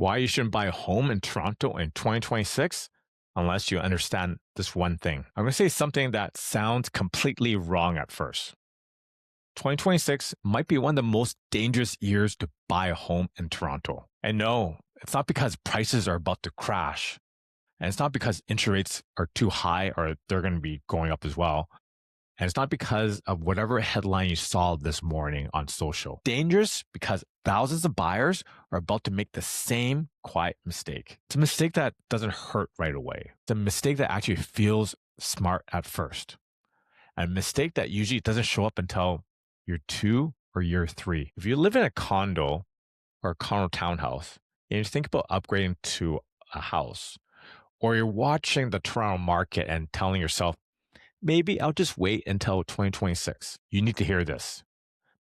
Why you shouldn't buy a home in Toronto in 2026 unless you understand this one thing. I'm going to say something that sounds completely wrong at first. 2026 might be one of the most dangerous years to buy a home in Toronto. And no, it's not because prices are about to crash. And it's not because interest rates are too high or they're going to be going up as well. And it's not because of whatever headline you saw this morning on social. Dangerous because thousands of buyers are about to make the same quiet mistake. It's a mistake that doesn't hurt right away. It's a mistake that actually feels smart at first. And a mistake that usually doesn't show up until year 2 or year 3. If you live in a condo or a condo townhouse and you think about upgrading to a house, or you're watching the Toronto market and telling yourself, maybe I'll just wait until 2026. You need to hear this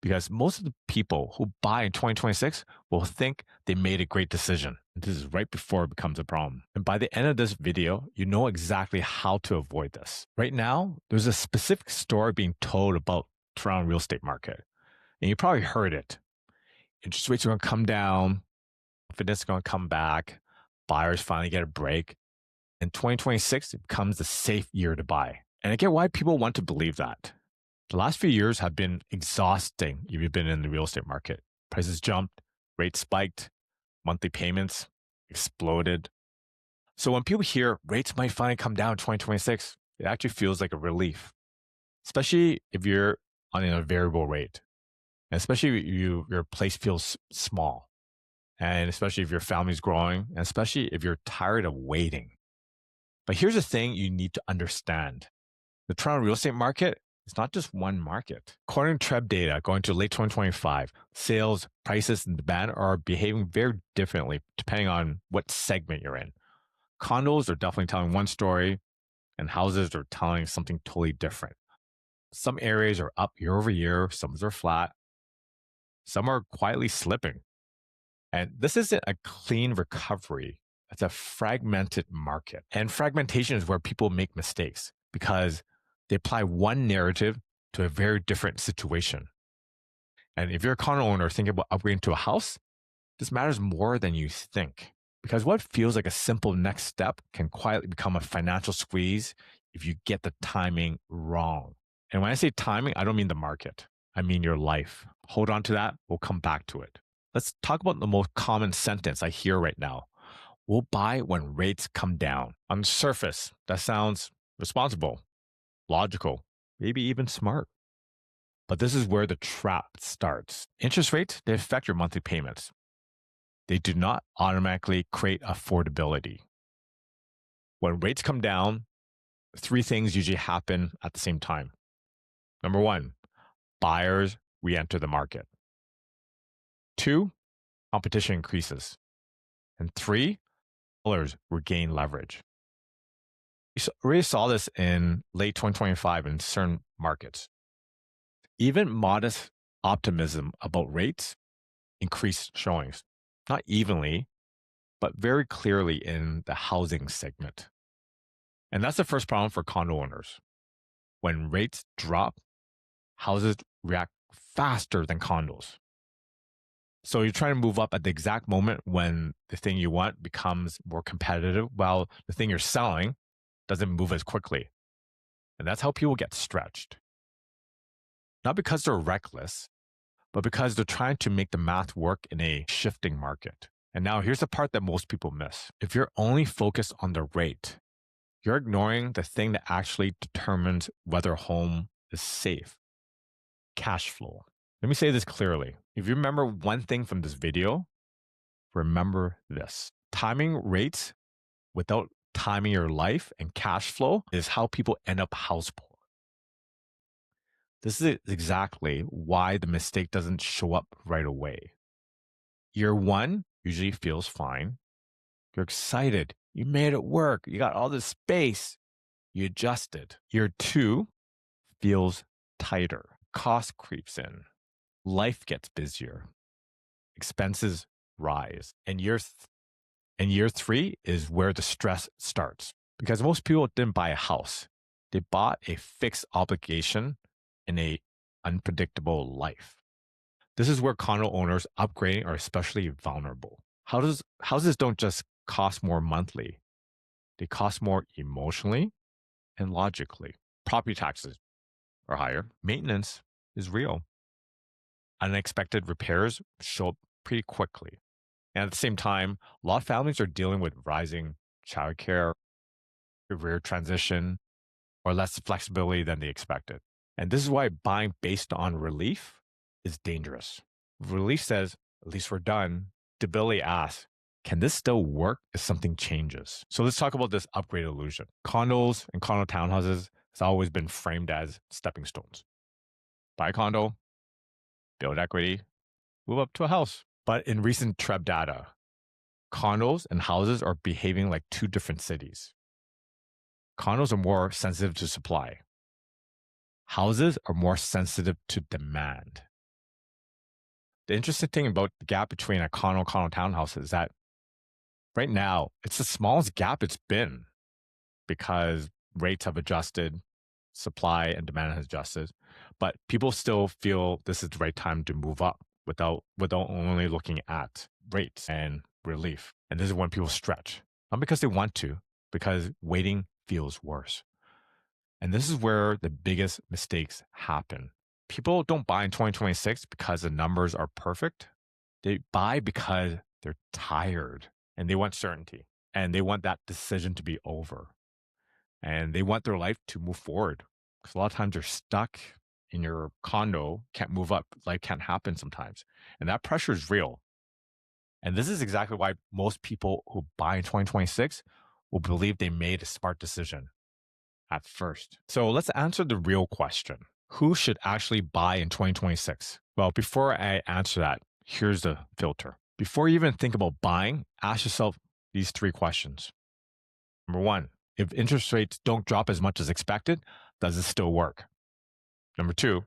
because most of the people who buy in 2026 will think they made a great decision. This is right before it becomes a problem. And by the end of this video, you know exactly how to avoid this. Right now, there's a specific story being told about Toronto real estate market. And you probably heard it. Interest rates are going to come down. Confidence is going to come back. Buyers finally get a break. In 2026, it becomes the safe year to buy. And I get why people want to believe that. The last few years have been exhausting if you've been in the real estate market. Prices jumped, rates spiked, monthly payments exploded. So when people hear rates might finally come down in 2026, it actually feels like a relief, especially if you're on a variable rate, and especially if your place feels small, and especially if your family's growing, and especially if you're tired of waiting. But here's the thing you need to understand. The Toronto real estate market is not just one market. According to TRREB data going to late 2025, sales, prices, and demand are behaving very differently depending on what segment you're in. Condos are definitely telling one story, and houses are telling something totally different. Some areas are up year over year, some are flat, some are quietly slipping. And this isn't a clean recovery. It's a fragmented market. And fragmentation is where people make mistakes because they apply one narrative to a very different situation. And if you're a condo owner thinking about upgrading to a house, this matters more than you think. Because what feels like a simple next step can quietly become a financial squeeze if you get the timing wrong. And when I say timing, I don't mean the market. I mean your life. Hold on to that. We'll come back to it. Let's talk about the most common sentence I hear right now. We'll buy when rates come down. On the surface, that sounds responsible, logical, maybe even smart. But this is where the trap starts. Interest rates, they affect your monthly payments. They do not automatically create affordability. When rates come down, 3 things usually happen at the same time. Number 1, buyers re-enter the market. 2, competition increases. And 3, sellers regain leverage. We already saw this in late 2025 in certain markets. Even modest optimism about rates increased showings, not evenly, but very clearly in the housing segment. And that's the first problem for condo owners. When rates drop, houses react faster than condos. So you're trying to move up at the exact moment when the thing you want becomes more competitive, while the thing you're selling doesn't move as quickly. And that's how people get stretched. Not because they're reckless, but because they're trying to make the math work in a shifting market. And now here's the part that most people miss. If you're only focused on the rate, you're ignoring the thing that actually determines whether a home is safe: cash flow. Let me say this clearly. If you remember one thing from this video, remember this. Timing rates without timing your life and cash flow is how people end up house poor. This is exactly why the mistake doesn't show up right away. Year 1 usually feels fine. You're excited. You made it work. You got all this space. You adjusted. Year 2 feels tighter. Cost creeps in. Life gets busier. Expenses rise. And year 3 is where the stress starts. Because most people didn't buy a house. They bought a fixed obligation in a unpredictable life. This is where condo owners upgrading are especially vulnerable. Houses don't just cost more monthly, they cost more emotionally and logically. Property taxes are higher, maintenance is real. Unexpected repairs show up pretty quickly. And at the same time, a lot of families are dealing with rising childcare, career transition, or less flexibility than they expected. And this is why buying based on relief is dangerous. Relief says, at least we're done. Stability asks, can this still work if something changes? So let's talk about this upgrade illusion. Condos and condo townhouses has always been framed as stepping stones. Buy a condo, build equity, move up to a house. But in recent TRREB data, condos and houses are behaving like two different cities. Condos are more sensitive to supply. Houses are more sensitive to demand. The interesting thing about the gap between a condo townhouse is that right now it's the smallest gap it's been because rates have adjusted, supply and demand has adjusted, but people still feel this is the right time to move up without only looking at rates and relief. And this is when people stretch, not because they want to, because waiting feels worse. And this is where the biggest mistakes happen. People don't buy in 2026 because the numbers are perfect. They buy because they're tired and they want certainty and they want that decision to be over and they want their life to move forward. Because a lot of times you're stuck in your condo, can't move up. Life can't happen sometimes. And that pressure is real. And this is exactly why most people who buy in 2026 will believe they made a smart decision at first. So let's answer the real question. Who should actually buy in 2026? Well, before I answer that, here's the filter. Before you even think about buying, ask yourself these three questions. Number one, if interest rates don't drop as much as expected, does it still work? Number two,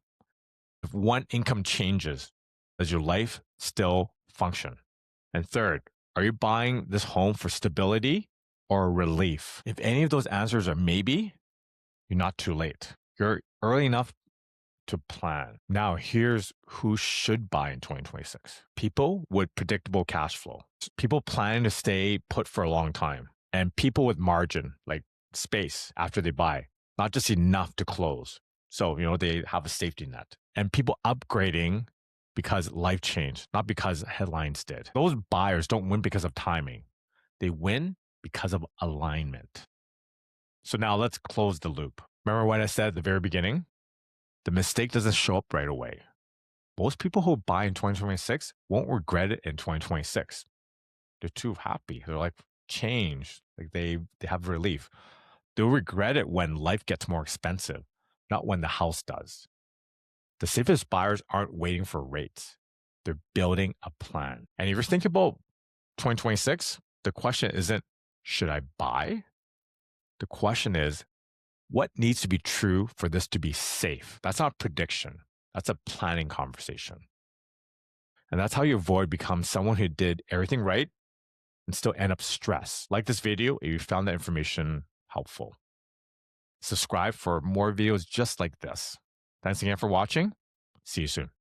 if one income changes, does your life still function? And third, are you buying this home for stability or relief? If any of those answers are maybe, you're not too late. You're early enough to plan. Now, here's who should buy in 2026. People with predictable cash flow. People planning to stay put for a long time. And people with margin, like space after they buy, not just enough to close. So, they have a safety net. And people upgrading because life changed, not because headlines did. Those buyers don't win because of timing. They win because of alignment. So now let's close the loop. Remember what I said at the very beginning? The mistake doesn't show up right away. Most people who buy in 2026 won't regret it in 2026. They're too happy. They're like, change. Like they have relief. They'll regret it when life gets more expensive, not when the house does. The safest buyers aren't waiting for rates. They're building a plan. And if you're thinking about 2026, the question isn't, should I buy? The question is, what needs to be true for this to be safe? That's not prediction. That's a planning conversation. And that's how you avoid becoming someone who did everything right and still end up stressed. Like this video if you found that information helpful. Subscribe for more videos just like this. Thanks again for watching. See you soon.